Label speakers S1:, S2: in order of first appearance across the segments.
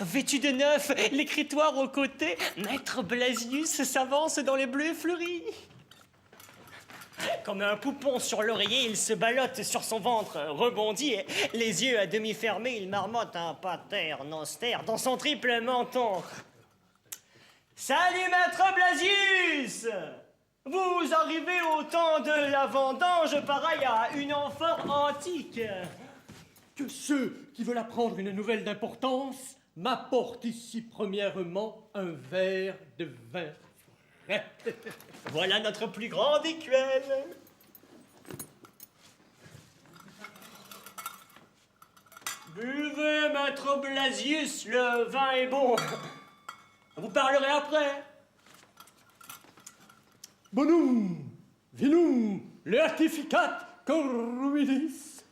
S1: Vêtu de neuf, l'écritoire aux côtés, Maître Blasius s'avance dans les bleus fleuris. Comme un poupon sur l'oreiller, il se ballotte sur son ventre, rebondit, et les yeux à demi fermés, il marmotte un pater noster dans son triple menton. Salut, Maître Blasius! Vous arrivez au temps de la vendange, pareil à une amphore antique.
S2: Que ceux qui veulent apprendre une nouvelle d'importance m'apportent ici premièrement un verre de vin.
S1: Voilà notre plus grande écuelle. Buvez, Maître Blasius, le vin est bon. Vous parlerez après.
S2: Bonum, vinum, leatificat corruidis.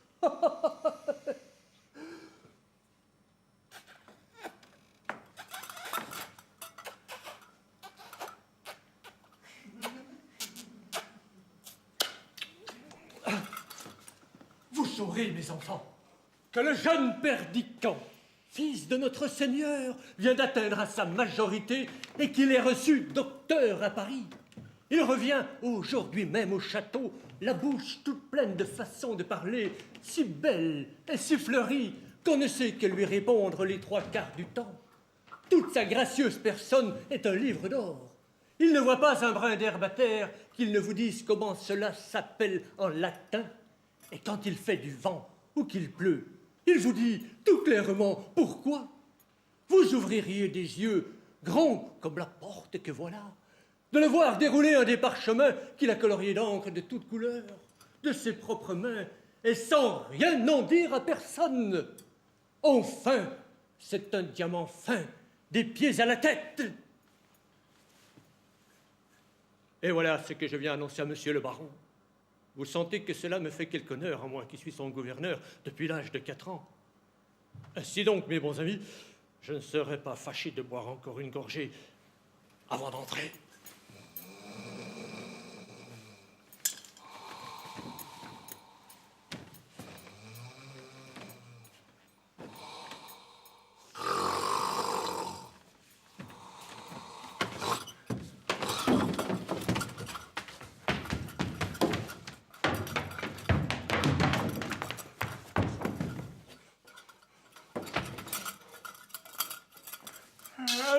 S2: Vous saurez, mes enfants, que le jeune Perdicant, fils de notre Seigneur, vient d'atteindre à sa majorité et qu'il est reçu docteur à Paris. Il revient aujourd'hui même au château, la bouche toute pleine de façons de parler, si belle et si fleurie qu'on ne sait que lui répondre les 3/4 du temps. Toute sa gracieuse personne est un livre d'or. Il ne voit pas un brin d'herbe à terre qu'il ne vous dise comment cela s'appelle en latin. Et quand il fait du vent ou qu'il pleut, il vous dit tout clairement pourquoi. Vous ouvririez des yeux grands comme la porte que voilà, de le voir dérouler un des parchemins qu'il a coloriés d'encre de toutes couleurs, de ses propres mains, et sans rien en dire à personne. Enfin, c'est un diamant fin, des pieds à la tête. Et voilà ce que je viens annoncer à monsieur le baron. Vous sentez que cela me fait quelque honneur, à moi qui suis son gouverneur depuis l'âge de 4 ans. Ainsi donc, mes bons amis, je ne serais pas fâché de boire encore une gorgée avant d'entrer.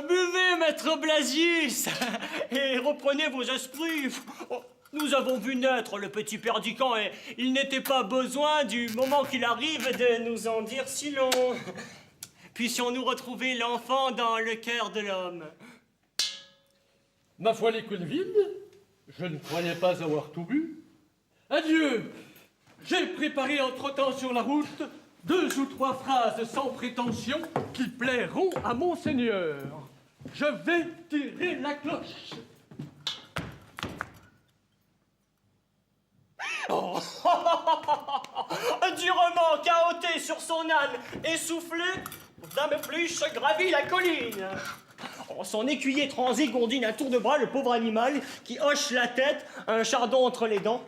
S1: Buvez, Maître Blasius, et reprenez vos esprits. Oh, nous avons vu naître le petit Perdicant et il n'était pas besoin, du moment qu'il arrive, de nous en dire si long. Puissions-nous retrouver l'enfant dans le cœur de l'homme.
S2: Ma foi, les couilles vides, je ne croyais pas avoir tout bu. Adieu! J'ai préparé entre-temps sur la route 2 ou 3 phrases sans prétention qui plairont à Monseigneur. Je vais tirer la cloche.
S1: Oh. Durement cahoté sur son âne, essoufflé, Dame Pluche gravit la colline. Oh, son écuyer transi gondine à tour de bras le pauvre animal qui hoche la tête, un chardon entre les dents.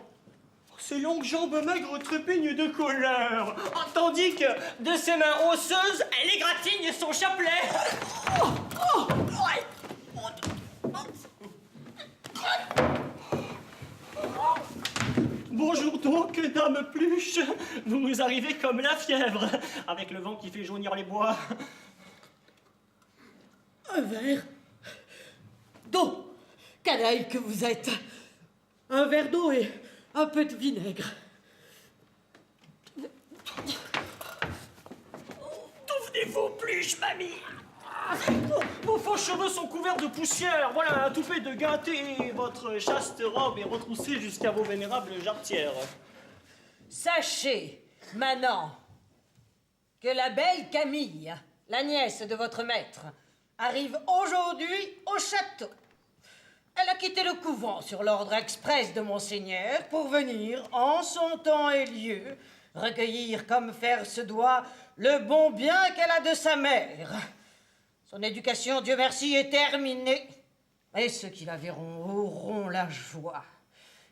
S1: Ses longues jambes maigres trépignent de colère, tandis que de ses mains osseuses, elle égratigne son chapelet. Bonjour donc, Dame Pluche. Vous arrivez comme la fièvre, avec le vent qui fait jaunir les bois.
S3: Un verre d'eau, canaille que vous êtes. Un verre d'eau et un peu de vinaigre.
S1: D'où venez-vous, Pluche, mamie? Vos faux cheveux sont couverts de poussière. Voilà un toupet de gâté. Votre chaste robe est retroussée jusqu'à vos vénérables jarretières.
S3: Sachez, Manan, que la belle Camille, la nièce de votre maître, arrive aujourd'hui au château. Elle a quitté le couvent sur l'ordre express de Monseigneur pour venir, en son temps et lieu, recueillir comme faire se doit le bon bien qu'elle a de sa mère. Son éducation, Dieu merci, est terminée. Et ceux qui la verront auront la joie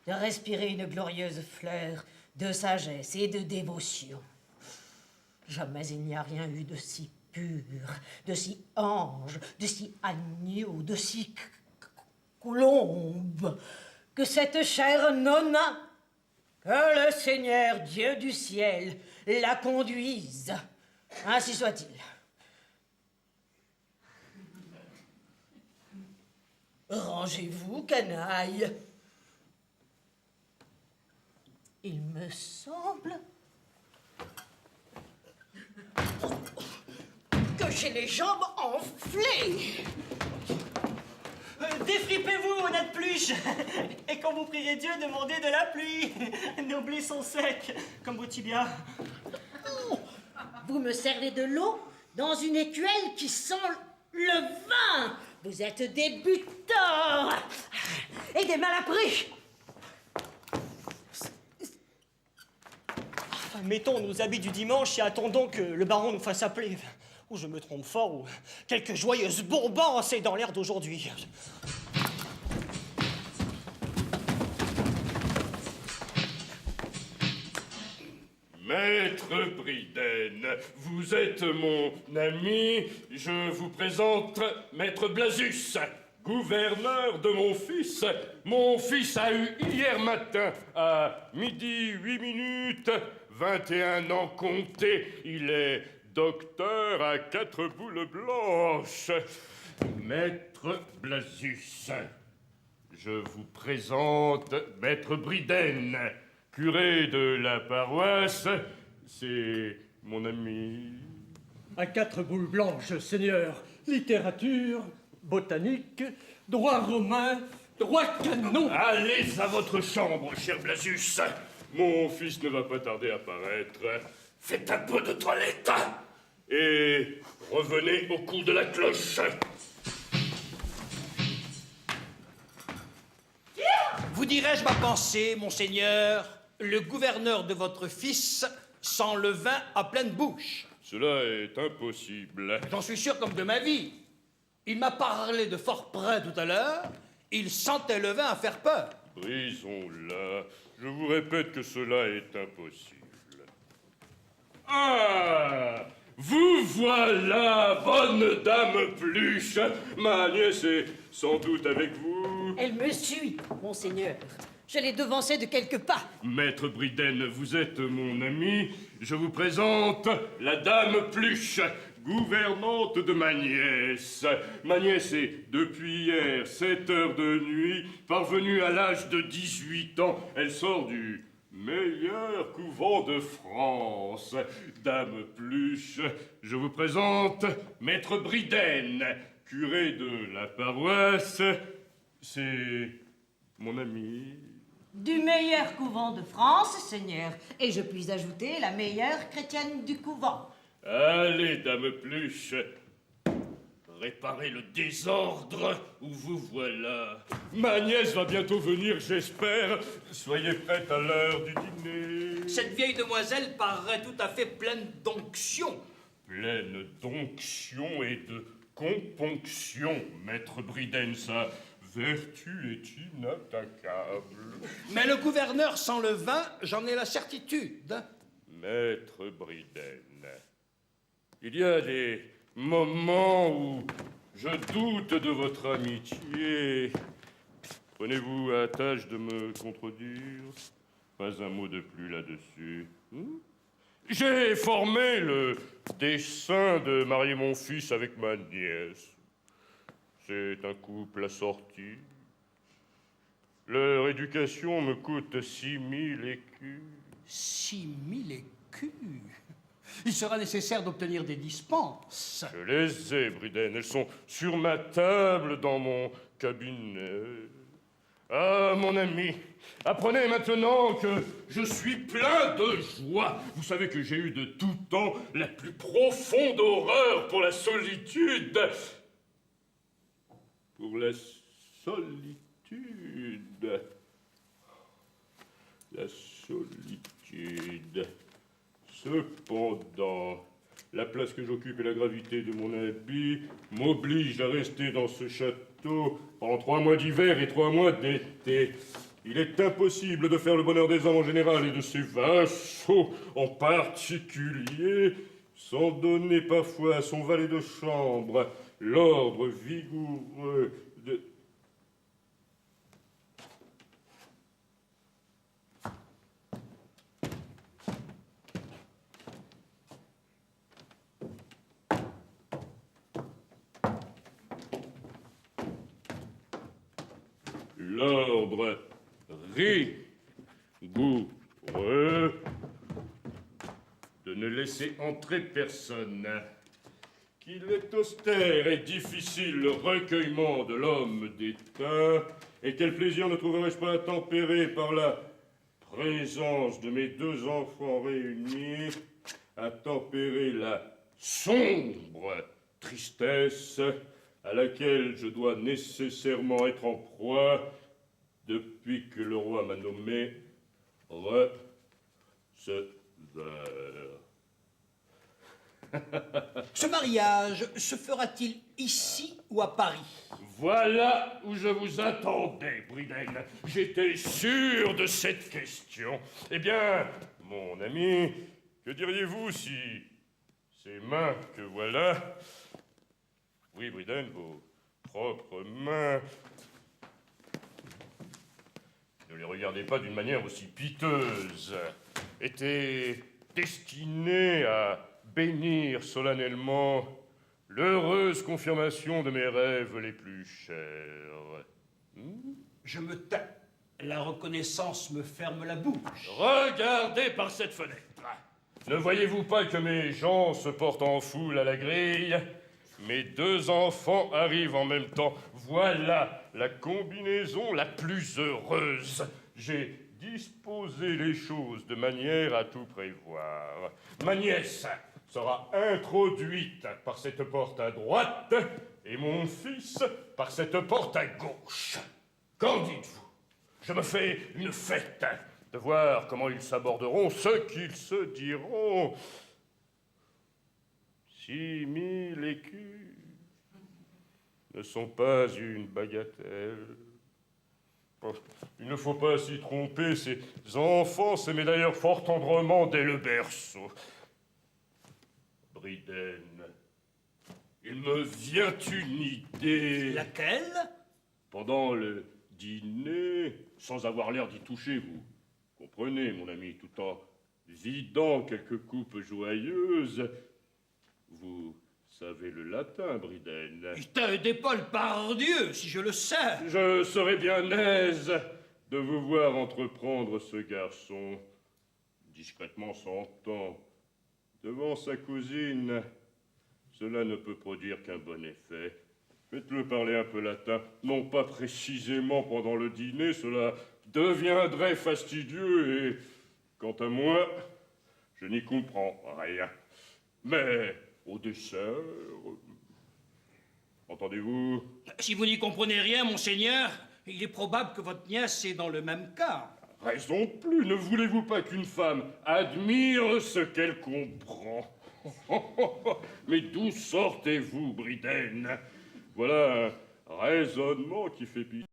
S3: de respirer une glorieuse fleur de sagesse et de dévotion. Jamais il n'y a rien eu de si pur, de si ange, de si agneau, de si colombe, que cette chère nonna, que le Seigneur Dieu du ciel la conduise. Ainsi soit-il. Rangez-vous, canaille. Il me semble que j'ai les jambes enflées.
S1: Défripez-vous, honnête pluche. Et quand vous prierez Dieu, demandez de la pluie. Nos blés sont secs, comme vos tibias.
S3: Vous me servez de l'eau dans une écuelle qui sent le vin. Vous êtes des buteurs et des malappris.
S1: Mettons nos habits du dimanche et attendons que le baron nous fasse appeler. Ou je me trompe fort, ou quelque joyeuse bourbance est dans l'air d'aujourd'hui.
S4: Maître Briden, vous êtes mon ami. Je vous présente Maître Blasus, gouverneur de mon fils. Mon fils a eu hier matin, à 12h08, 21 ans comptés. Il est docteur à 4 boules blanches. Maître Blasus, je vous présente Maître Briden, curé de la paroisse. C'est mon ami.
S2: À 4 boules blanches, Seigneur. Littérature, botanique, droit romain, droit canon.
S4: Allez à votre chambre, cher Blasus. Mon fils ne va pas tarder à paraître. Faites un peu de toilette et revenez au coup de la cloche.
S5: Vous dirai-je ma pensée, monseigneur? Le gouverneur de votre fils sent le vin à pleine bouche.
S4: Cela est impossible.
S5: J'en suis sûr comme de ma vie. Il m'a parlé de fort près tout à l'heure. Il sentait le vin à faire peur.
S4: Brisons-la. Je vous répète que cela est impossible. Ah! Vous voilà, bonne dame Pluche. Ma nièce est sans doute avec vous.
S3: Elle me suit, monseigneur. Je l'ai devancée de quelques pas.
S4: Maître Briden, vous êtes mon ami. Je vous présente la dame Pluche, gouvernante de ma nièce. Ma nièce est, depuis hier, 7 heures de nuit, parvenue à l'âge de 18 ans. Elle sort du meilleur couvent de France. Dame Pluche, je vous présente Maître Briden, curé de la paroisse. C'est mon ami.
S3: Du meilleur couvent de France, Seigneur. Et je puis ajouter la meilleure chrétienne du couvent.
S4: Allez, dame Pluche, réparez le désordre où vous voilà. Ma nièce va bientôt venir, j'espère. Soyez prête à l'heure du dîner.
S5: Cette vieille demoiselle paraît tout à fait pleine d'onction.
S4: Pleine d'onction et de componction, maître Briden, sa vertu est inattaquable.
S5: Mais le gouverneur sent le vin, j'en ai la certitude.
S4: Maître Briden, il y a des moments où je doute de votre amitié. Prenez-vous à tâche de me contredire. Pas un mot de plus là-dessus. J'ai formé le dessein de marier mon fils avec ma nièce. C'est un couple assorti. Leur éducation me coûte 6 000 écus.
S5: 6 000 écus. Il sera nécessaire d'obtenir des dispenses.
S4: Je les ai, Briden. Elles sont sur ma table dans mon cabinet. Ah, mon ami, apprenez maintenant que je suis plein de joie. Vous savez que j'ai eu de tout temps la plus profonde horreur pour la solitude. Pour la solitude. La solitude. Cependant, la place que j'occupe et la gravité de mon habit m'obligent à rester dans ce château pendant 3 mois d'hiver et 3 mois d'été. Il est impossible de faire le bonheur des hommes en général et de ses vassaux en particulier sans donner parfois à son valet de chambre l'ordre vigoureux de... L'ordre rigoureux de ne laisser entrer personne, qu'il est austère et difficile le recueillement de l'homme d'État, et quel plaisir ne trouverais-je pas à tempérer par la présence de mes 2 enfants réunis, à tempérer la sombre tristesse à laquelle je dois nécessairement être en proie depuis que le roi m'a nommé receveur.
S5: Ce mariage se fera-t-il ici ou à Paris?
S4: Voilà où je vous attendais, Briden. J'étais sûr de cette question. Eh bien, mon ami, que diriez-vous si ces mains que voilà... Oui, Briden, vos propres mains... Ne les regardez pas d'une manière aussi piteuse. Étaient destinées à bénir solennellement l'heureuse confirmation de mes rêves les plus chers.
S5: Je me tais. La reconnaissance me ferme la bouche.
S4: Regardez par cette fenêtre. Ne voyez-vous pas que mes gens se portent en foule à la grille? Mes 2 enfants arrivent en même temps. Voilà la combinaison la plus heureuse. J'ai disposé les choses de manière à tout prévoir. Ma nièce sera introduite par cette porte à droite et mon fils par cette porte à gauche. Qu'en dites-vous? Je me fais une fête de voir comment ils s'aborderont, ce qu'ils se diront. 6000 écus ne sont pas une bagatelle. Il ne faut pas s'y tromper, ces enfants s'aimaient d'ailleurs fort tendrement dès le berceau. Briden, il me vient une idée.
S5: Laquelle?
S4: Pendant le dîner, sans avoir l'air d'y toucher, vous comprenez, mon ami, tout en vidant quelques coupes joyeuses. Vous savez le latin, Briden.
S5: D'épaule, pardieu, si je le sais.
S4: Je serais bien aise de vous voir entreprendre ce garçon, discrètement s'entend, devant sa cousine. Cela ne peut produire qu'un bon effet. Faites-le parler un peu latin, non pas précisément pendant le dîner, cela deviendrait fastidieux et, quant à moi, je n'y comprends rien. Mais au dessert... Entendez-vous?
S5: Si vous n'y comprenez rien, monseigneur, il est probable que votre nièce est dans le même cas.
S4: Raison de plus, ne voulez-vous pas qu'une femme admire ce qu'elle comprend? Mais d'où sortez-vous, Briden? Voilà un raisonnement qui fait pitié.